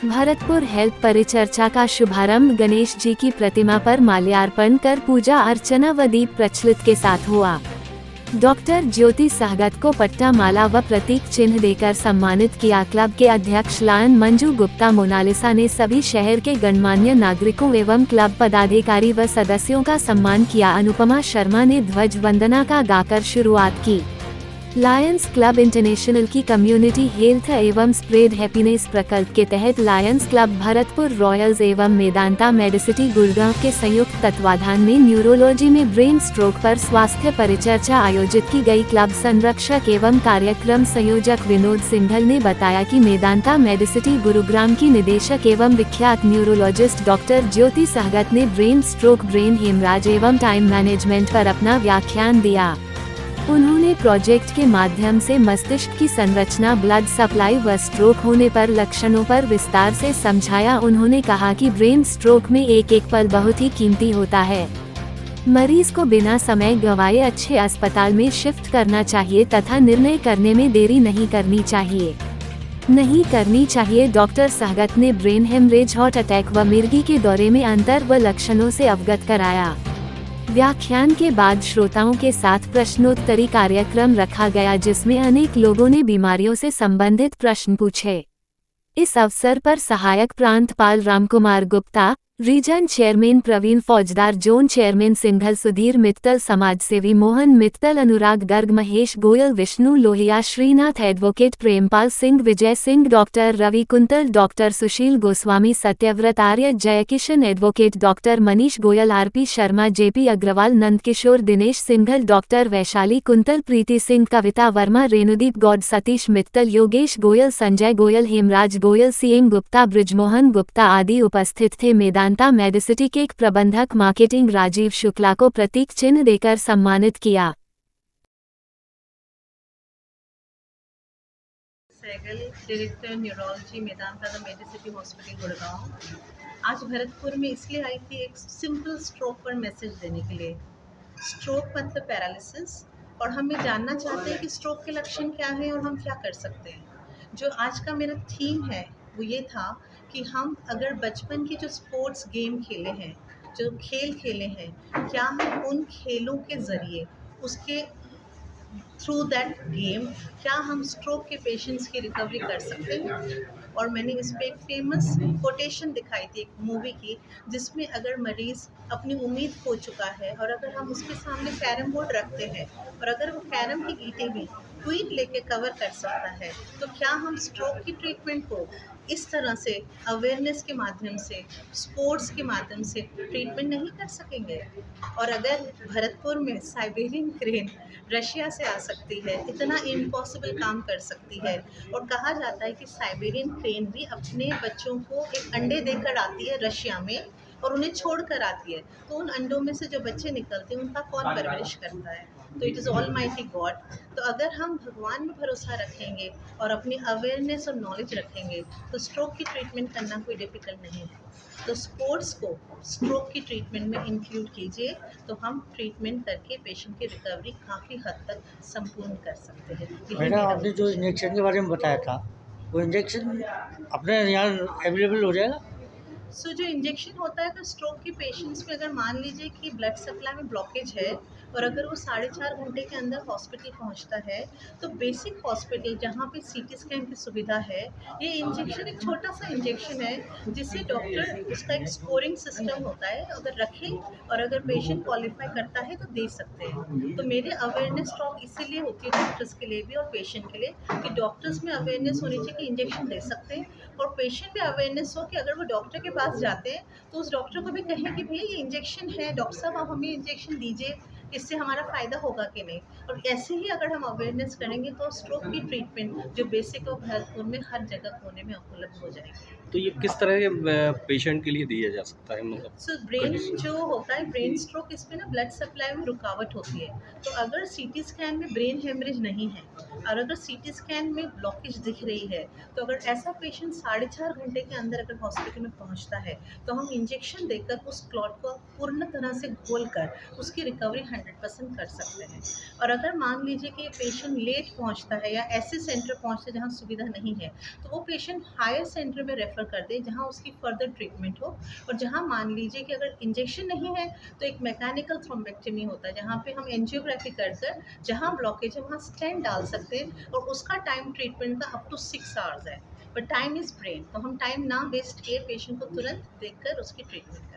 Bharatpur health परिचर्चा का शुभारंभ गणेश जी की प्रतिमा पर माल्यार्पण कर पूजा अर्चना व दीप प्रज्वलित के साथ हुआ। डॉक्टर ज्योति सहगत को पट्टा माला व प्रतीक चिन्ह देकर सम्मानित किया। क्लब के अध्यक्ष लायन मंजू गुप्ता मोनालिसा ने सभी शहर के गणमान्य नागरिकों एवं क्लब पदाधिकारी व सदस्यों का सम्मान किया। अनुपमा शर्मा ने ध्वज वंदना का गाकर शुरुआत की। लायंस क्लब इंटरनेशनल की कम्युनिटी हेल्थ एवं स्प्रेड हैप्पीनेस प्रकल्प के तहत लायंस क्लब भरतपुर रॉयल्स एवं मेदांता मेडिसिटी गुड़गांव के संयुक्त तत्वाधान में न्यूरोलॉजी में ब्रेन स्ट्रोक पर स्वास्थ्य परिचर्चा आयोजित की गई। क्लब संरक्षक एवं कार्यक्रम संयोजक विनोद सिंघल ने बताया कि मेदांता मेडिसिटी गुरुग्राम की निदेशक एवं विख्यात न्यूरोलॉजिस्ट डॉक्टर ज्योति सहगत ने ब्रेन स्ट्रोक, ब्रेन हेमराज एवं टाइम मैनेजमेंट पर अपना व्याख्यान दिया। उन्होंने प्रोजेक्ट के माध्यम से मस्तिष्क की संरचना, ब्लड सप्लाई व स्ट्रोक होने पर लक्षणों पर विस्तार से समझाया। उन्होंने कहा कि ब्रेन स्ट्रोक में एक एक पल बहुत ही कीमती होता है। मरीज को बिना समय गंवाए अच्छे अस्पताल में शिफ्ट करना चाहिए तथा निर्णय करने में देरी नहीं करनी चाहिए। डॉक्टर सहगत ने ब्रेन हेमरेज, हार्ट अटैक व मिर्गी के दौरे में अंतर व लक्षणों से अवगत कराया। व्याख्यान के बाद श्रोताओं के साथ प्रश्नोत्तरी कार्यक्रम रखा गया, जिसमें अनेक लोगों ने बीमारियों से संबंधित प्रश्न पूछे। इस अवसर पर सहायक प्रांतपाल Ramkumar Gupta, region chairman Praveen Faujdar, zone chairman Singhal, Sudhir Mittal, समाजसेवी Mohan Mittal, Anurag Garg, Mahesh Goyal, Vishnu Lohia, Shrinath, advocate Prempal Singh, Vijay Singh, doctor Ravi Kuntal, doctor Sushil Goswami, Satyavrat Arya, Jaikishan, advocate doctor Manish Goyal, RP Sharma, JP Agarwal, Nandkishore, Dinesh Singhal, doctor Vaishali Kuntal, Preeti Singh, Kavita Verma, Renudeep Gaur, Satish Mittal, Yogesh Goyal, Sanjay Goyal, Hemraj Goyal, CM Gupta, Brijmohan Gupta आदि उपस्थित थे। मेदांता मेडिसिटी के एक प्रबंधक मार्केटिंग राजीव शुक्ला को प्रतीक चिन्ह देकर सम्मानित किया। Sehgal, director neurology, Medanta Medicity hospital Gurgaon. आज भरतपुर में इसलिए आई थी एक सिंपल स्ट्रोक पर मैसेज देने के लिए। स्ट्रोक मतलब पैरालिसिस, और हम ये जानना चाहते हैं कि स्ट्रोक के लक्षण क्या हैं और हम क्या कर सकते हैं। जो आज का मेरा थीम है वो ये था कि हम अगर बचपन के जो स्पोर्ट्स गेम खेले हैं, जो खेल खेले हैं, क्या हम उन खेलों के ज़रिए उसके थ्रू दैट गेम क्या हम स्ट्रोक के पेशेंट्स की रिकवरी कर सकते हैं। और मैंने इस पे एक फेमस कोटेशन दिखाई थी एक मूवी की, जिसमें अगर मरीज़ अपनी उम्मीद खो चुका है और अगर हम उसके सामने कैरम बोर्ड रखते हैं और अगर वो कैरम की गीटी भी क्वीन लेके कवर कर सकता है, तो क्या हम स्ट्रोक की ट्रीटमेंट को इस तरह से अवेयरनेस के माध्यम से, स्पोर्ट्स के माध्यम से ट्रीटमेंट नहीं कर सकेंगे। और अगर भरतपुर में साइबेरियन क्रेन रशिया से आ सकती है, इतना इम्पॉसिबल काम कर सकती है, और कहा जाता है कि साइबेरियन क्रेन भी अपने बच्चों को एक अंडे देकर आती है रशिया में और उन्हें छोड़ कर आती है, तो उन अंडों में से जो बच्चे निकलते हैं उनका कौन परवरिश करता है? तो it is all mighty God. तो अगर हम भगवान में भरोसा रखेंगे और अपनी अवेयरनेस और नॉलेज रखेंगे तो स्ट्रोक की ट्रीटमेंट करना कोई डिफ़िकल्ट नहीं है। तो स्पोर्ट्स को स्ट्रोक की ट्रीटमेंट में इंक्लूड कीजिए, तो हम ट्रीटमेंट करके पेशेंट की रिकवरी काफ़ी हद तक संपूर्ण कर सकते हैं। मैडम, आपने जो इंजेक्शन के बारे में बताया था, वो इंजेक्शन अपने यहाँ अवेलेबल हो जाएगा? जो इंजेक्शन होता है, तो स्ट्रोक के पेशेंट्स में अगर मान लीजिए कि ब्लड सप्लाई में ब्लॉकेज है और अगर वो 4.5 घंटे के अंदर हॉस्पिटल पहुंचता है, तो बेसिक हॉस्पिटल जहां पे सीटी स्कैन की सुविधा है, ये इंजेक्शन एक छोटा सा इंजेक्शन है जिससे डॉक्टर, उसका एक स्कोरिंग सिस्टम होता है, अगर रखें और अगर पेशेंट क्वालिफाई करता है तो दे सकते हैं। तो मेरे अवेयरनेस टॉक इसीलिए होती है डॉक्टर्स के लिए भी और पेशेंट के लिए, कि डॉक्टर्स में अवेयरनेस होनी चाहिए कि इंजेक्शन दे सकते हैं, और पेशेंट में अवेयरनेस हो कि अगर वो डॉक्टर के पास जाते हैं तो उस डॉक्टर को भी कहें कि भैया ये इंजेक्शन है, डॉक्टर साहब आप हमें इंजेक्शन दीजिए, इससे हमारा फ़ायदा होगा कि नहीं। और ऐसे ही अगर हम अवेयरनेस करेंगे तो स्ट्रोक की ट्रीटमेंट जो बेसिक और भरतपुर में हर जगह कोने में उपलब्ध हो जाएगी। तो ये किस तरह के पेशेंट के लिए दिया जा सकता है, मतलब ब्रेन जो होता है, ब्रेन स्ट्रोक, इसमें ना ब्लड सप्लाई में रुकावट होती है। तो अगर सीटी स्कैन में ब्रेन हेमरेज नहीं है और अगर सीटी स्कैन में ब्लॉकेज दिख रही है, तो अगर ऐसा पेशेंट 4.5 घंटे के अंदर अगर हॉस्पिटल में पहुंचता है, तो हम इंजेक्शन देकर उस क्लॉट को पूर्ण तरह से खोल कर उसकी रिकवरी 100% कर सकते हैं। और अगर मान लीजिए कि पेशेंट लेट पहुंचता है या ऐसे सेंटर पहुंचता है जहां सुविधा नहीं है, तो वो पेशेंट हायर सेंटर में रेफ़र कर दें जहां उसकी फर्दर ट्रीटमेंट हो। और जहां मान लीजिए कि अगर इंजेक्शन नहीं है तो एक मैकेनिकल थ्रोम्बेक्टमी होता है जहाँ पे हम एंजियोग्राफी कर कर जहाँ ब्लॉकेज है वहाँ स्टेंट डाल सकते हैं, और उसका टाइम ट्रीटमेंट का अप टू 6 आवर्स है। बट टाइम इज़ ब्रेन, तो हम टाइम ना वेस्ट किए पेशेंट को तुरंत देखकर उसकी ट्रीटमेंट